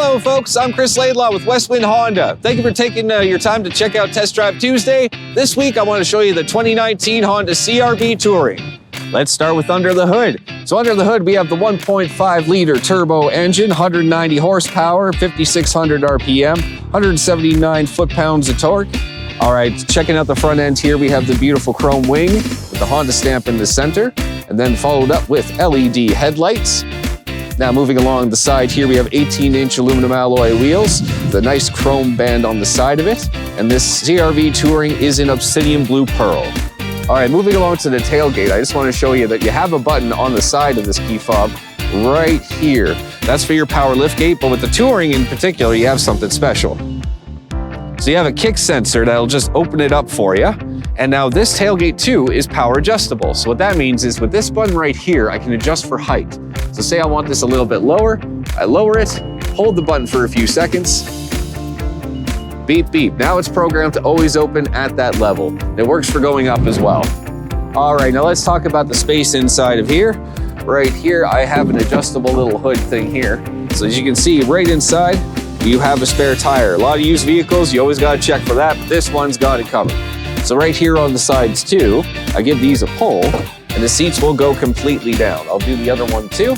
Hello folks, I'm Chris Laidlaw with Westwind Honda. Thank you for taking your time to check out Test Drive Tuesday. This week I want to show you the 2019 Honda CR-V Touring. Let's start with under the hood. So under the hood we have the 1.5 liter turbo engine, 190 horsepower, 5,600 RPM, 179 foot-pounds of torque. All right, checking out the front end here, we have the beautiful chrome wing with the Honda stamp in the center, and then followed up with LED headlights. Now moving along the side here, we have 18-inch aluminum alloy wheels, the nice chrome band on the side of it, and this CR-V Touring is in obsidian blue pearl. All right, moving along to the tailgate, I just want to show you that you have a button on the side of this key fob right here. That's for your power liftgate, but with the Touring in particular, you have something special. So you have a kick sensor that'll just open it up for you. And now this tailgate too is power adjustable. So what that means is with this button right here, I can adjust for height. So say I want this a little bit lower, I lower it, hold the button for a few seconds, beep, beep. Now it's programmed to always open at that level. It works for going up as well. All right, now let's talk about the space inside of here. Right here, I have an adjustable little hood thing here. So as you can see, right inside, you have a spare tire. A lot of used vehicles, you always gotta check for that, but this one's got it covered. So right here on the sides too, I give these a pull, and the seats will go completely down. I'll do the other one too,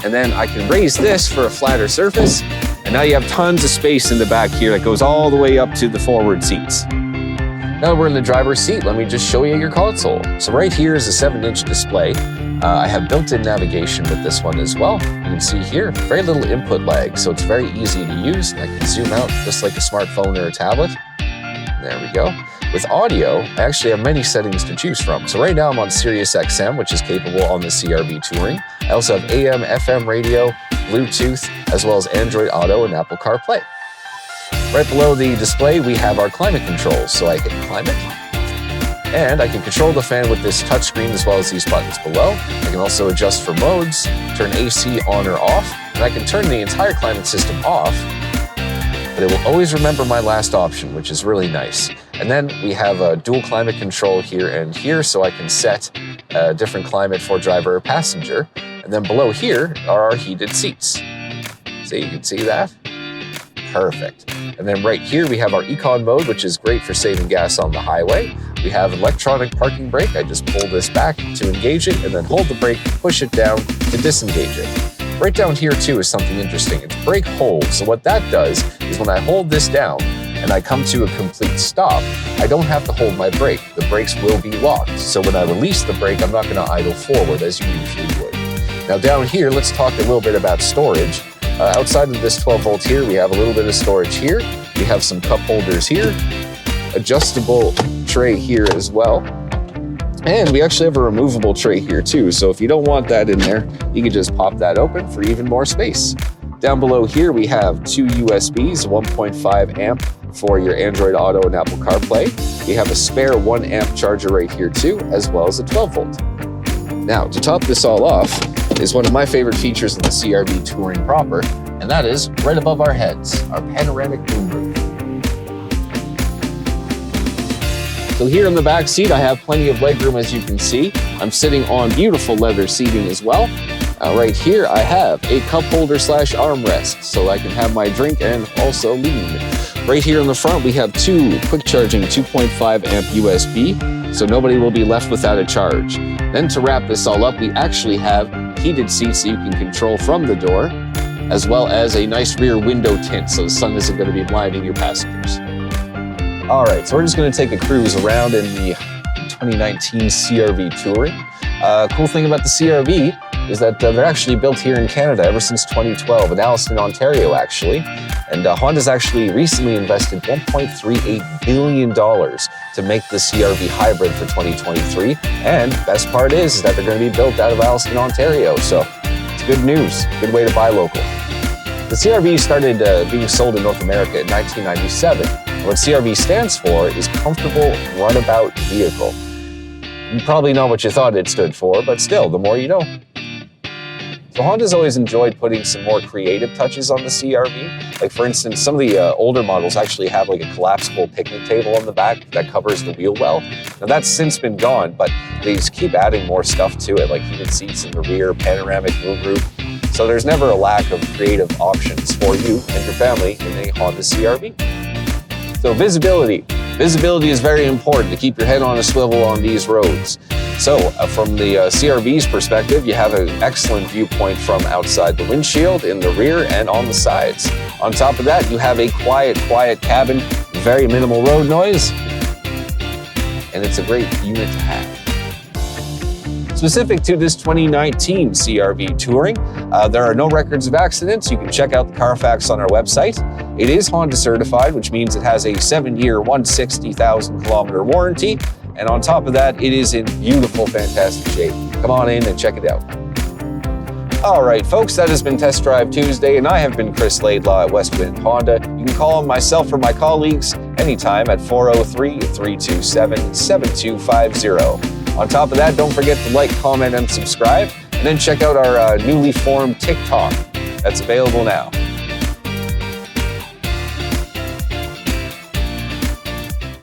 and then I can raise this for a flatter surface, and now you have tons of space in the back here that goes all the way up to the forward seats. Now we're in the driver's seat, let me just show you your console. So right here is a 7-inch display. I have built-in navigation with this one as well. You can see here, very little input lag, so it's very easy to use. I can zoom out just like a smartphone or a tablet. There we go. With audio, I actually have many settings to choose from. So right now I'm on Sirius XM, which is capable on the CR-V Touring. I also have AM, FM radio, Bluetooth, as well as Android Auto and Apple CarPlay. Right below the display, we have our climate controls. So I hit climate, and I can control the fan with this touchscreen as well as these buttons below. I can also adjust for modes, turn AC on or off, and I can turn the entire climate system off, but it will always remember my last option, which is really nice. And then we have a dual climate control here and here, so I can set a different climate for driver or passenger. And then below here are our heated seats. So you can see that. Perfect. And then right here we have our Econ mode, which is great for saving gas on the highway. We have electronic parking brake. I just pull this back to engage it and then hold the brake, push it down to disengage it. Right down here too is something interesting. It's brake hold. So what that does is when I hold this down and I come to a complete stop, I don't have to hold my brake. The brakes will be locked. So when I release the brake, I'm not going to idle forward as you usually would. Now down here, let's talk a little bit about storage. Outside of this 12 volt here, we have a little bit of storage here. We have some cup holders here, adjustable tray here as well. And we actually have a removable tray here too. So if you don't want that in there, you can just pop that open for even more space. Down below here, we have two USBs, 1.5 amp for your Android Auto and Apple CarPlay. We have a spare 1 amp charger right here too, as well as a 12 volt. Now, to top this all off is one of my favorite features of the CR-V Touring proper, and that is right above our heads, our panoramic moonroof. So here in the back seat, I have plenty of legroom, as you can see. I'm sitting on beautiful leather seating as well. Right here, I have a cup holder / armrest, so I can have my drink and also lean. Right here in the front, we have two quick charging 2.5 amp USB, so nobody will be left without a charge. Then to wrap this all up, we actually have heated seats that you can control from the door, as well as a nice rear window tint, so the sun isn't going to be blinding your passengers. All right, so we're just going to take a cruise around in the 2019 CR-V Touring. Cool thing about the CR-V is that they're actually built here in Canada ever since 2012, in Alliston, Ontario, actually. And Honda's actually recently invested $1.38 billion to make the CR-V hybrid for 2023. And best part is that they're going to be built out of Alliston, Ontario. So it's good news, good way to buy local. The CR-V started being sold in North America in 1997. What CR-V stands for is Comfortable Runabout Vehicle. You probably know what you thought it stood for, but still, the more you know. So Honda's always enjoyed putting some more creative touches on the CR-V. Like for instance, some of the older models actually have like a collapsible picnic table on the back that covers the wheel well. Now that's since been gone, but they just keep adding more stuff to it, like heated seats in the rear, panoramic moonroof. So there's never a lack of creative options for you and your family in a Honda CR-V. So visibility. Visibility is very important to keep your head on a swivel on these roads. So from the CR-V's perspective, you have an excellent viewpoint from outside the windshield, in the rear, and on the sides. On top of that, you have a quiet cabin, very minimal road noise, and it's a great unit to have. Specific to this 2019 CR-V Touring, there are no records of accidents. You can check out the Carfax on our website. It is Honda certified, which means it has a 7-year, 160,000 kilometer warranty. And on top of that, it is in beautiful, fantastic shape. Come on in and check it out. All right, folks, that has been Test Drive Tuesday, and I have been Cris Laidlaw at Westwind Honda. You can call on myself or my colleagues anytime at 403-327-7250. On top of that, don't forget to like, comment, and subscribe, and then check out our newly formed TikTok. That's available now.